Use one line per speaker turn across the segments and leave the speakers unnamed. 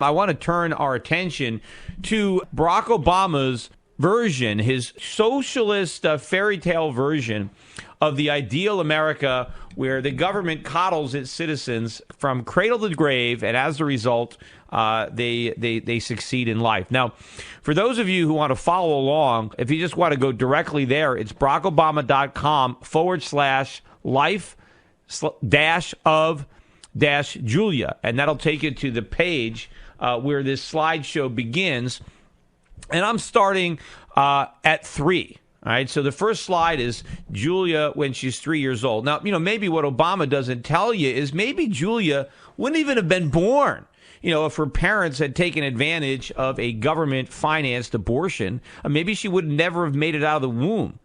I want to turn our attention to Barack Obama's version, his socialist fairy tale version of the ideal America where the government coddles its citizens from cradle to grave, and as a result, they succeed in life. Now, for those of you who want to follow along, if you just want to go directly there, it's barackobama.com/life-of-Julia, and that'll take you to the page where this slideshow begins. And I'm starting at 3. All right, so the first slide is Julia when she's 3 years old. Now, maybe what Obama doesn't tell you is maybe Julia wouldn't even have been born, if her parents had taken advantage of a government-financed abortion. Maybe she would never have made it out of the womb.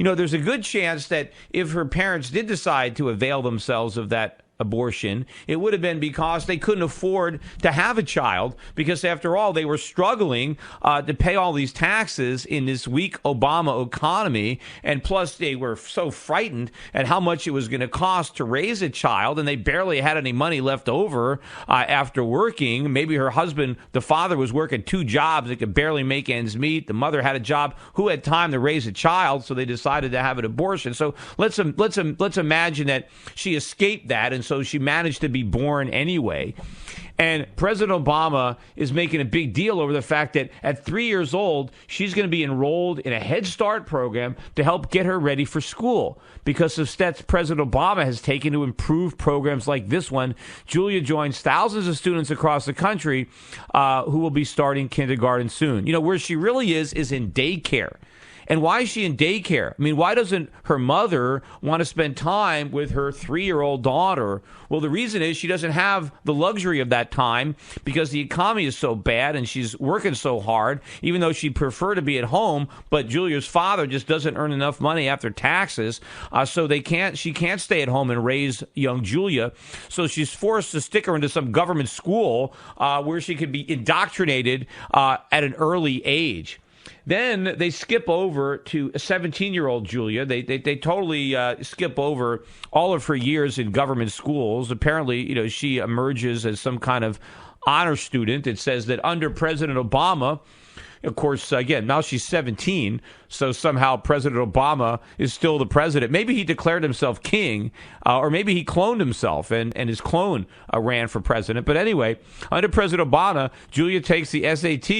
There's a good chance that if her parents did decide to avail themselves of that abortion, it would have been because they couldn't afford to have a child, because after all, they were struggling to pay all these taxes in this weak Obama economy, and plus they were so frightened at how much it was going to cost to raise a child, and they barely had any money left over after working. Maybe her husband, the father, was working 2 jobs. They could barely make ends meet. The mother had a job. Who had time to raise a child? So they decided to have an abortion. So let's imagine that she escaped that, and so she managed to be born anyway. And President Obama is making a big deal over the fact that at 3 years old, she's going to be enrolled in a Head Start program to help get her ready for school. Because of steps President Obama has taken to improve programs like this one, Julia joins thousands of students across the country who will be starting kindergarten soon. Where she really is in daycare. And why is she in daycare? Why doesn't her mother want to spend time with her 3-year-old daughter? Well, the reason is she doesn't have the luxury of that time because the economy is so bad and she's working so hard, even though she'd prefer to be at home. But Julia's father just doesn't earn enough money after taxes, so she can't stay at home and raise young Julia. So she's forced to stick her into some government school where she could be indoctrinated at an early age. Then they skip over to a 17-year-old Julia. They totally skip over all of her years in government schools. Apparently, she emerges as some kind of honor student. It says that under President Obama, of course, again, now she's 17, so somehow President Obama is still the president. Maybe he declared himself king, or maybe he cloned himself and his clone ran for president. But anyway, under President Obama, Julia takes the SAT,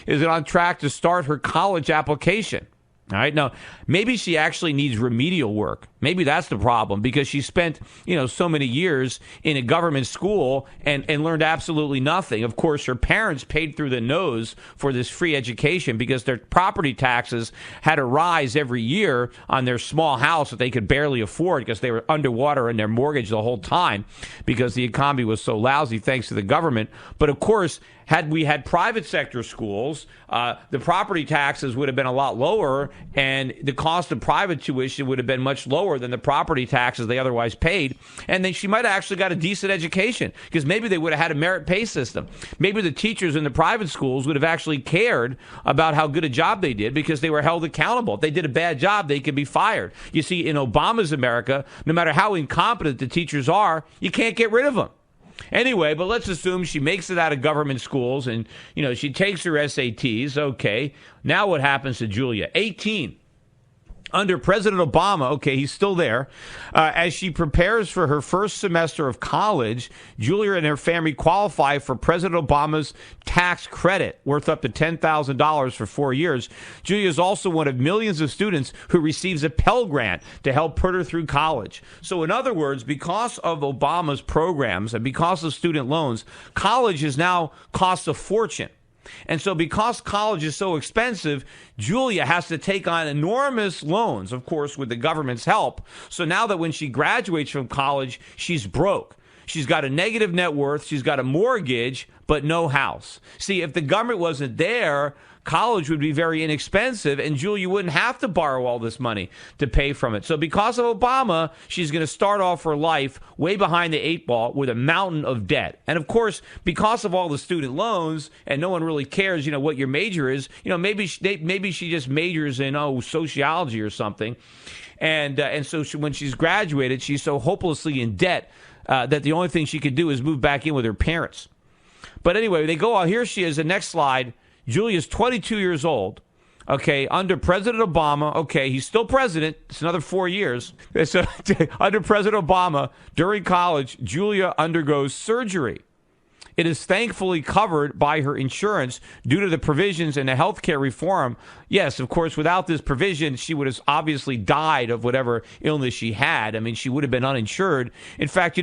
is on track to start her college application. All right. Now, maybe she actually needs remedial work. Maybe that's the problem, because she spent, so many years in a government school and learned absolutely nothing. Of course, her parents paid through the nose for this free education because their property taxes had to rise every year on their small house that they could barely afford because they were underwater in their mortgage the whole time because the economy was so lousy thanks to the government. But of course, had we had private sector schools, the property taxes would have been a lot lower, and the cost of private tuition would have been much lower than the property taxes they otherwise paid. And then she might have actually got a decent education because maybe they would have had a merit pay system. Maybe the teachers in the private schools would have actually cared about how good a job they did because they were held accountable. If they did a bad job, they could be fired. You see, in Obama's America, no matter how incompetent the teachers are, you can't get rid of them. Anyway, but let's assume she makes it out of government schools and, she takes her SATs. Okay, now what happens to Julia? 18. Under President Obama, okay, he's still there. As she prepares for her first semester of college, Julia and her family qualify for President Obama's tax credit worth up to $10,000 for 4 years. Julia is also one of millions of students who receives a Pell Grant to help put her through college. So in other words, because of Obama's programs and because of student loans, college is now costs a fortune. And so because college is so expensive, Julia has to take on enormous loans, of course, with the government's help. So now that when she graduates from college, she's broke. She's got a negative net worth. She's got a mortgage, but no house. See, if the government wasn't there, college would be very inexpensive, and Julia wouldn't have to borrow all this money to pay from it. So because of Obama, she's going to start off her life way behind the 8 ball with a mountain of debt. And of course, because of all the student loans, and no one really cares, what your major is, maybe she just majors in, sociology or something. And so when she's graduated, she's so hopelessly in debt that the only thing she could do is move back in with her parents. But anyway, they go on. Here she is. The next slide. Julia's 22 years old. Okay, under President Obama, okay, he's still president. It's another 4 years. So, under President Obama, during college, Julia undergoes surgery. It is thankfully covered by her insurance due to the provisions in the health care reform. Yes, of course, without this provision, she would have obviously died of whatever illness she had. I mean, she would have been uninsured. In fact,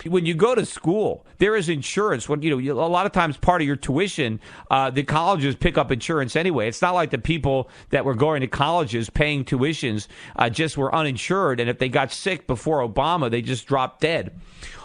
when you go to school, there is insurance. When a lot of times part of your tuition, the colleges pick up insurance anyway. It's not like the people that were going to colleges paying tuitions just were uninsured, and if they got sick before Obama, they just dropped dead.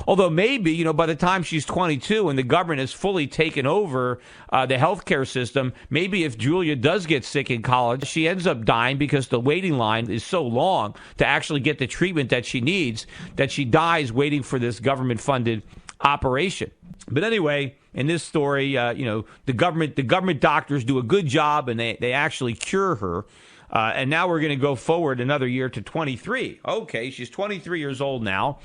Although maybe, by the time she's 22 and the government has fully taken over the healthcare system, maybe if Julia does get sick in college, she ends up dying because the waiting line is so long to actually get the treatment that she needs that she dies waiting for this government-funded operation. But anyway, in this story, the government doctors do a good job and they actually cure her. And now we're going to go forward another year to 23. Okay, she's 23 years old now.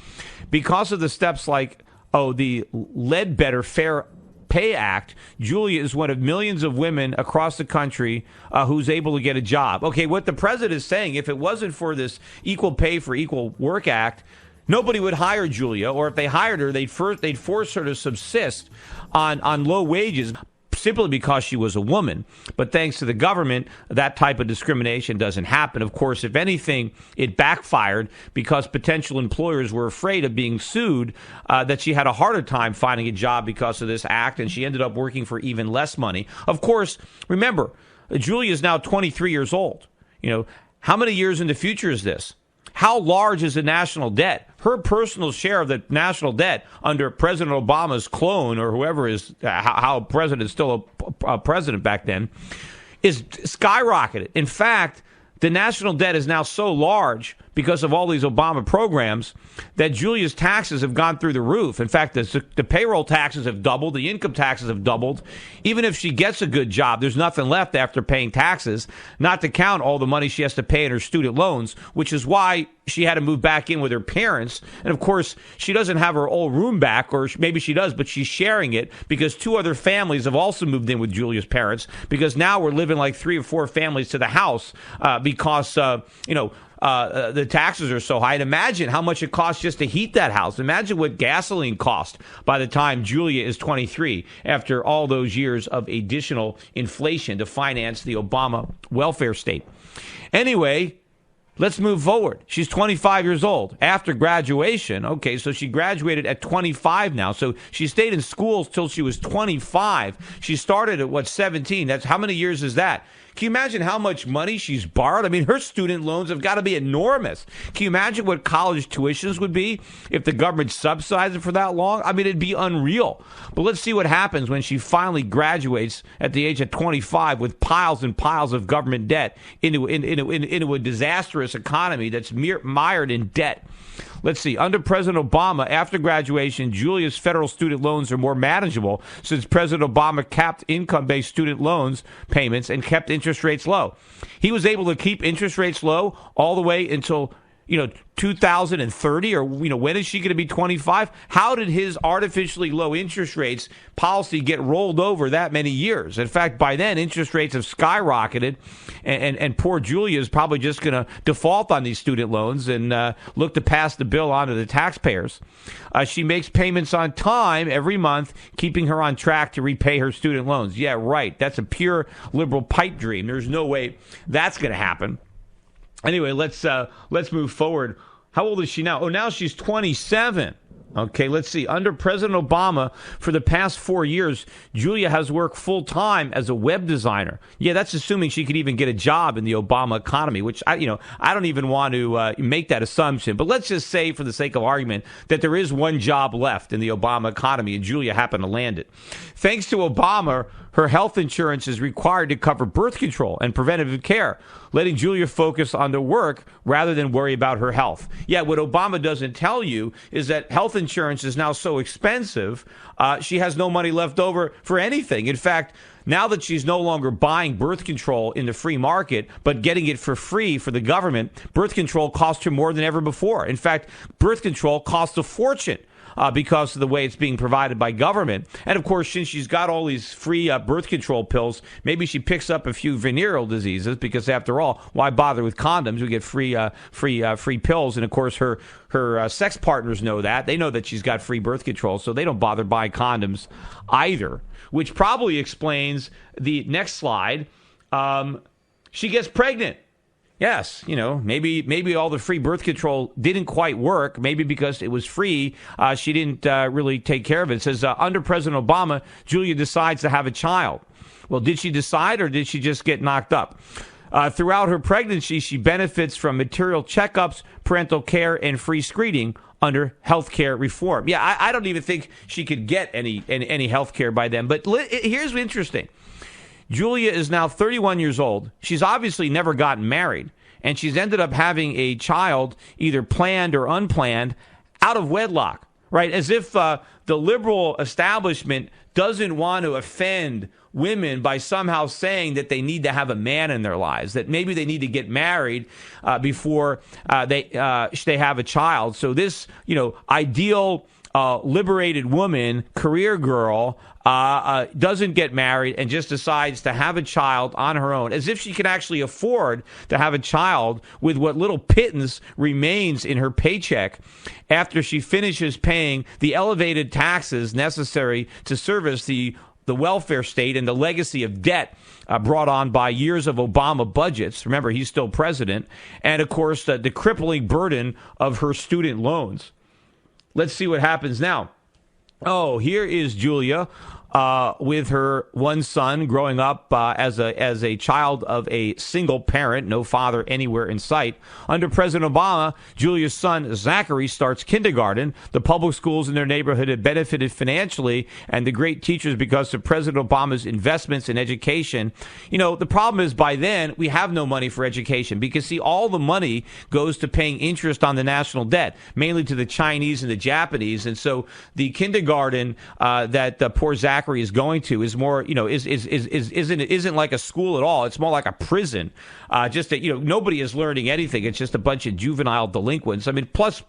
Because of the steps like, the Ledbetter Fair Pay Act, Julia is one of millions of women across the country who's able to get a job. Okay, what the president is saying, if it wasn't for this Equal Pay for Equal Work Act, nobody would hire Julia, or if they hired her, they'd force her to subsist on low wages, simply because she was a woman. But thanks to the government, that type of discrimination doesn't happen. Of course, if anything, it backfired because potential employers were afraid of being sued, that she had a harder time finding a job because of this act, and she ended up working for even less money. Of course, remember, Julia is now 23 years old. How many years in the future is this? How large is the national debt? Her personal share of the national debt under President Obama's clone, or whoever is, how president is still a president back then, is skyrocketed. In fact, the national debt is now so large because of all these Obama programs that Julia's taxes have gone through the roof. In fact, the payroll taxes have doubled. The income taxes have doubled. Even if she gets a good job, there's nothing left after paying taxes, not to count all the money she has to pay in her student loans, which is why she had to move back in with her parents. And, of course, she doesn't have her old room back, or maybe she does, but she's sharing it because two other families have also moved in with Julia's parents, because now we're living like 3 or 4 families to the house because the taxes are so high. And imagine how much it costs just to heat that house. Imagine what gasoline cost by the time Julia is 23, after all those years of additional inflation to finance the Obama welfare state. Anyway, let's move forward. She's 25 years old. After graduation, okay, so she graduated at 25 now. So she stayed in schools till she was 25. She started at, 17? That's how many years is that? Can you imagine how much money she's borrowed? I mean, her student loans have got to be enormous. Can you imagine what college tuitions would be if the government subsidized it for that long? I mean, it'd be unreal. But let's see what happens when she finally graduates at the age of 25 with piles and piles of government debt into a disastrous economy that's mired in debt. Let's see. Under President Obama, after graduation, Julia's federal student loans are more manageable since President Obama capped income-based student loans payments and kept interest rates low. He was able to keep interest rates low all the way until 2030, or when is she going to be 25? How did his artificially low interest rates policy get rolled over that many years? In fact, by then interest rates have skyrocketed, and poor Julia is probably just going to default on these student loans and look to pass the bill on to the taxpayers. She makes payments on time every month, keeping her on track to repay her student loans. Yeah, right. That's a pure liberal pipe dream. There's no way that's going to happen. Anyway, let's move forward. How old is she now? Oh, now she's 27. Okay, let's see. Under President Obama, for the past 4 years, Julia has worked full-time as a web designer. Yeah, that's assuming she could even get a job in the Obama economy, which, I don't even want to make that assumption. But let's just say, for the sake of argument, that there is one job left in the Obama economy, and Julia happened to land it. Thanks to Obama, her health insurance is required to cover birth control and preventative care, letting Julia focus on the work rather than worry about her health. Yeah, what Obama doesn't tell you is that health insurance is now so expensive, she has no money left over for anything. In fact, now that she's no longer buying birth control in the free market, but getting it for free for the government, birth control costs her more than ever before. In fact, birth control costs a fortune. because of the way it's being provided by government. And of course, since she's got all these free birth control pills, maybe she picks up a few venereal diseases, because after all, why bother with condoms? We get free pills. And of course, her sex partners know that. They know that she's got free birth control, so they don't bother buying condoms either, which probably explains the next slide. She gets pregnant. Yes, maybe all the free birth control didn't quite work. Maybe because it was free, she didn't really take care of it. It says, under President Obama, Julia decides to have a child. Well, did she decide, or did she just get knocked up? Throughout her pregnancy, she benefits from material checkups, parental care, and free screening under health care reform. Yeah, I don't even think she could get any health care by then. But here's what's interesting. Julia is now 31 years old. She's obviously never gotten married, and she's ended up having a child, either planned or unplanned, out of wedlock, right? As if the liberal establishment doesn't want to offend women by somehow saying that they need to have a man in their lives, that maybe they need to get married before they have a child. So this, ideal liberated woman, career girl, doesn't get married and just decides to have a child on her own, as if she can actually afford to have a child with what little pittance remains in her paycheck after she finishes paying the elevated taxes necessary to service the welfare state and the legacy of debt brought on by years of Obama budgets. Remember, he's still president. And, of course, the crippling burden of her student loans. Let's see what happens now. Oh, here is Julia with her one son growing up as a child of a single parent, no father anywhere in sight. Under President Obama, Julia's son Zachary starts kindergarten. The public schools in their neighborhood had benefited financially, and the great teachers because of President Obama's investments in education. The problem is by then we have no money for education, because see, all the money goes to paying interest on the national debt, mainly to the Chinese and the Japanese. And so the kindergarten that poor Zachary is going to is more, isn't like a school at all. It's more like a prison. Just that, nobody is learning anything. It's just a bunch of juvenile delinquents. I mean, plus,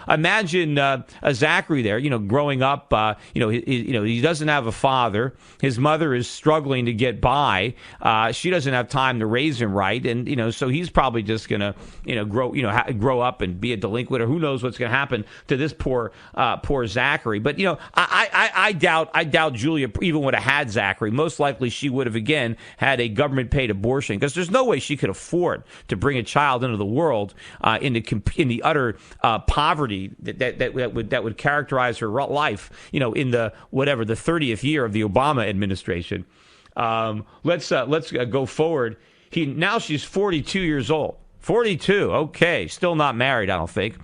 imagine a Zachary there, growing up. He doesn't have a father. His mother is struggling to get by. She doesn't have time to raise him right, and so he's probably just gonna, grow up and be a delinquent, or who knows what's gonna happen to this poor Zachary. But I doubt Julia even would have had Zachary. Most likely she would have, again, had a government-paid abortion, because there's no way she could afford to bring a child into the world in the utter poverty that would characterize her life, in the 30th year of the Obama administration. Let's go forward. She's 42 years old. 42. Okay. Still not married, I don't think.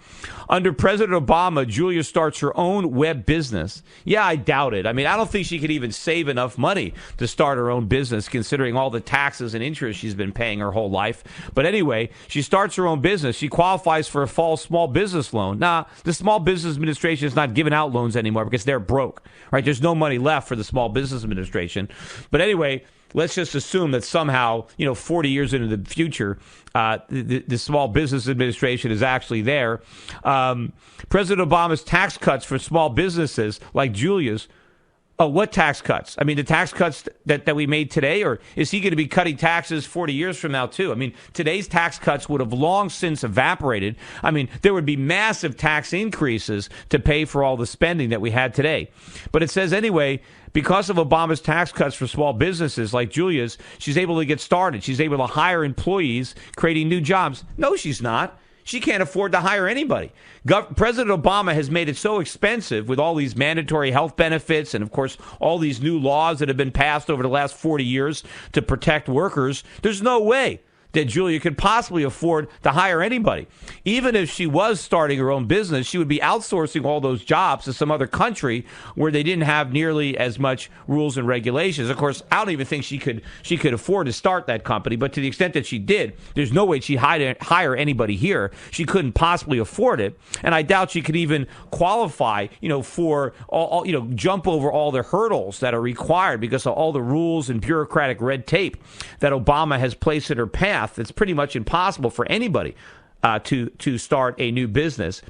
Under President Obama, Julia starts her own web business. Yeah, I doubt it. I mean, I don't think she could even save enough money to start her own business, considering all the taxes and interest she's been paying her whole life. But anyway, she starts her own business. She qualifies for a fall small business loan. Nah, the Small Business Administration is not giving out loans anymore because they're broke, right? There's no money left for the Small Business Administration. But anyway, let's just assume that somehow, 40 years into the future, the Small Business Administration is actually there. President Obama's tax cuts for small businesses like Julia's. Oh, what tax cuts? I mean, the tax cuts that we made today, or is he going to be cutting taxes 40 years from now, too? I mean, today's tax cuts would have long since evaporated. I mean, there would be massive tax increases to pay for all the spending that we had today. But it says anyway, because of Obama's tax cuts for small businesses like Julia's, she's able to get started. She's able to hire employees, creating new jobs. No, she's not. She can't afford to hire anybody. President Obama has made it so expensive with all these mandatory health benefits and, of course, all these new laws that have been passed over the last 40 years to protect workers. There's no way that Julia could possibly afford to hire anybody. Even if she was starting her own business, she would be outsourcing all those jobs to some other country where they didn't have nearly as much rules and regulations. Of course, I don't even think she could afford to start that company, but to the extent that she did, there's no way she'd hire anybody here. She couldn't possibly afford it, and I doubt she could even qualify, for all jump over all the hurdles that are required because of all the rules and bureaucratic red tape that Obama has placed in her path. It's pretty much impossible for anybody to start a new business.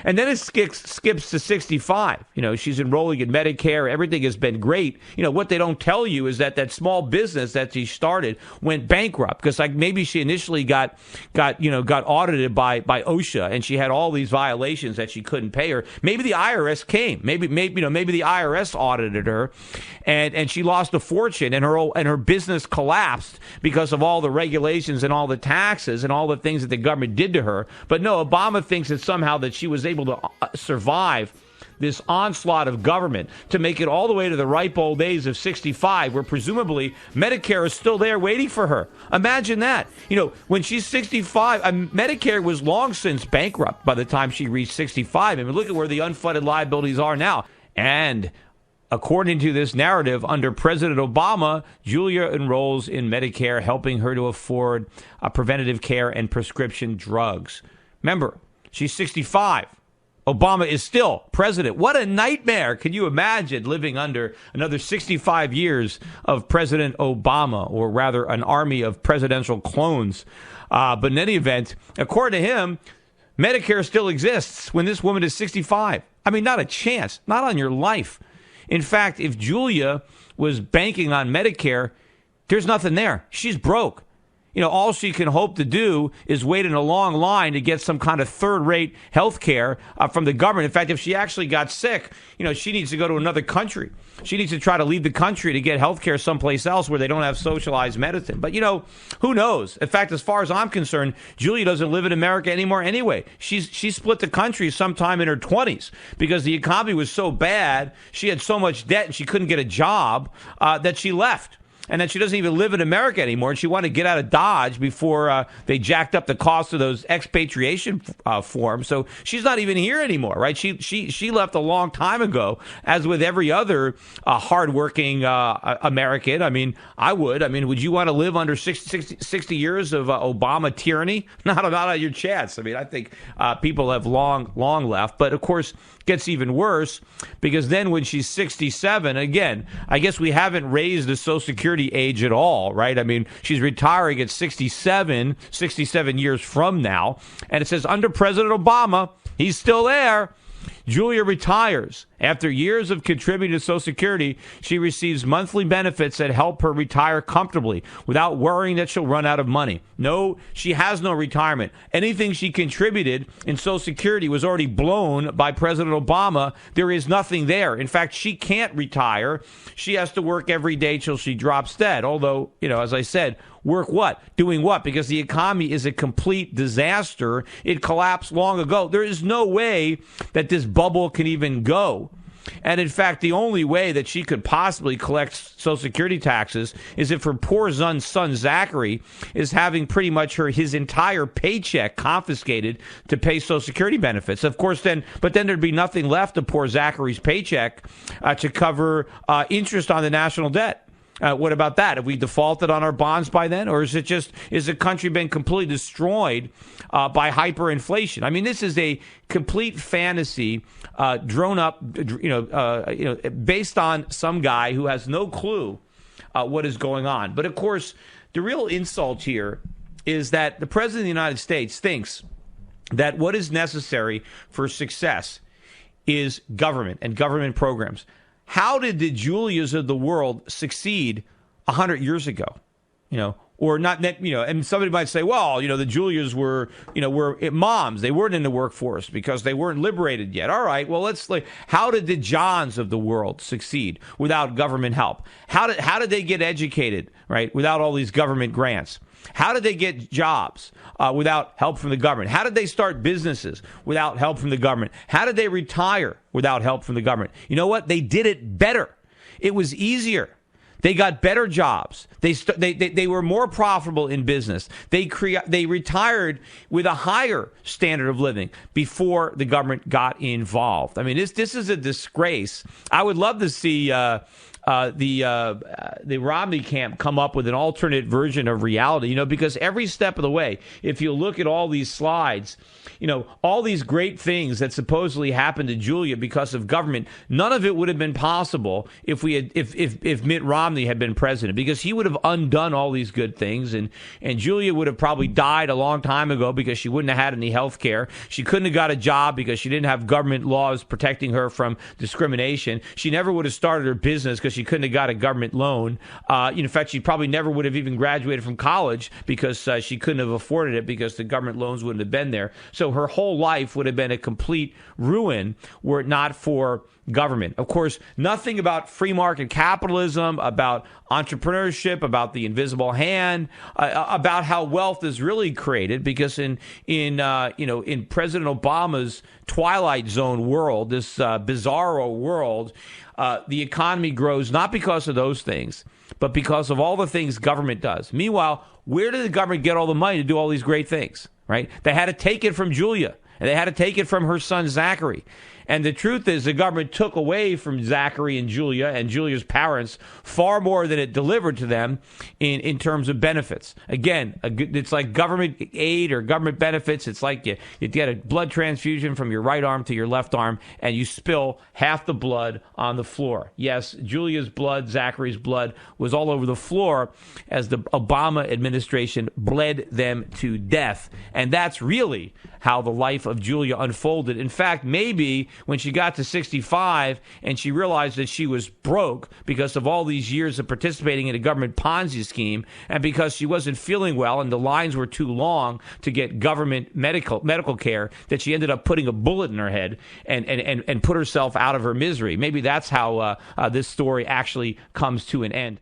And then it skips to 65. She's enrolling in Medicare. Everything has been great. What they don't tell you is that small business that she started went bankrupt because maybe she initially got audited by OSHA, and she had all these violations that she couldn't pay her. Maybe the IRS came. Maybe the IRS audited her, and she lost a fortune, and her business collapsed because of all the regulations and all the taxes and all the things that the government did to her. But no, Obama thinks that somehow that she was able to survive this onslaught of government to make it all the way to the ripe old age of 65, where presumably Medicare is still there waiting for her. Imagine that. When she's 65, Medicare was long since bankrupt by the time she reached 65. I mean, look at where the unfunded liabilities are now. And according to this narrative, under President Obama, Julia enrolls in Medicare, helping her to afford preventative care and prescription drugs. Remember, she's 65. Obama is still president. What a nightmare. Can you imagine living under another 65 years of President Obama, or rather an army of presidential clones? But in any event, according to him, Medicare still exists when this woman is 65. I mean, not a chance. Not on your life. In fact, if Julia was banking on Medicare, there's nothing there. She's broke. All she can hope to do is wait in a long line to get some kind of third-rate health care from the government. In fact, if she actually got sick, she needs to go to another country. She needs to try to leave the country to get health care someplace else where they don't have socialized medicine. But, who knows? In fact, as far as I'm concerned, Julia doesn't live in America anymore anyway. She split the country sometime in her 20s because the economy was so bad, she had so much debt and she couldn't get a job that she left. And then she doesn't even live in America anymore, and she wanted to get out of Dodge before they jacked up the cost of those expatriation forms. So she's not even here anymore, right? She left a long time ago, as with every other hardworking American. I mean, I would. I mean, would you want to live under 60 years of Obama tyranny? Not on your chance. I mean, I think people have long left. But, of course, gets even worse because then when she's 67, again, I guess we haven't raised the Social Security age at all, right? I mean, she's retiring at 67 years from now. And it says under President Obama, he's still there. Julia retires. After years of contributing to Social Security, she receives monthly benefits that help her retire comfortably without worrying that she'll run out of money. No, she has no retirement. Anything she contributed in Social Security was already blown by President Obama. There is nothing there. In fact, she can't retire. She has to work every day till she drops dead. Although, as I said, work what? Doing what? Because the economy is a complete disaster. It collapsed long ago. There is no way that this bubble can even go. And in fact, the only way that she could possibly collect Social Security taxes is if her poor son Zachary is having pretty much his entire paycheck confiscated to pay Social Security benefits. Of course, then there'd be nothing left of poor Zachary's paycheck to cover interest on the national debt. What about that? Have we defaulted on our bonds by then? Or is the country been completely destroyed by hyperinflation? I mean, this is a complete fantasy drawn up, based on some guy who has no clue what is going on. But of course, the real insult here is that the President of the United States thinks that what is necessary for success is government and government programs. How did the Julias of the world succeed 100 years ago? Or not, and somebody might say, well, the Julias were moms. They weren't in the workforce because they weren't liberated yet. All right, well, how did the Johns of the world succeed without government help? How did they get educated, right, without all these government grants? How did they get jobs without help from the government? How did they start businesses without help from the government? How did they retire without help from the government? You know what? They did it better. It was easier. They got better jobs. They were more profitable in business. They retired with a higher standard of living before the government got involved. I mean, this is a disgrace. I would love to see the Romney camp come up with an alternate version of reality, because every step of the way, if you look at all these slides, all these great things that supposedly happened to Julia because of government, none of it would have been possible if Mitt Romney Romney had been president, because he would have undone all these good things, and Julia would have probably died a long time ago because she wouldn't have had any health care. She couldn't have got a job because she didn't have government laws protecting her from discrimination. She never would have started her business because she couldn't have got a government loan. In fact, she probably never would have even graduated from college because she couldn't have afforded it because the government loans wouldn't have been there. So her whole life would have been a complete ruin were it not for government. Of course, nothing about free market capitalism, about entrepreneurship, about the invisible hand, about how wealth is really created. Because in President Obama's Twilight Zone world, this bizarro world, the economy grows not because of those things, but because of all the things government does. Meanwhile, where did the government get all the money to do all these great things? Right? They had to take it from Julia, and they had to take it from her son Zachary. And the truth is, the government took away from Zachary and Julia's parents far more than it delivered to them in terms of benefits. Again, it's like government aid or government benefits. It's like you get a blood transfusion from your right arm to your left arm, and you spill half the blood on the floor. Yes, Julia's blood, Zachary's blood was all over the floor as the Obama administration bled them to death. And that's really how the life of Julia unfolded. In fact, maybe when she got to 65 and she realized that she was broke because of all these years of participating in a government Ponzi scheme, and because she wasn't feeling well and the lines were too long to get government medical care, that she ended up putting a bullet in her head and put herself out of her misery. Maybe that's how this story actually comes to an end.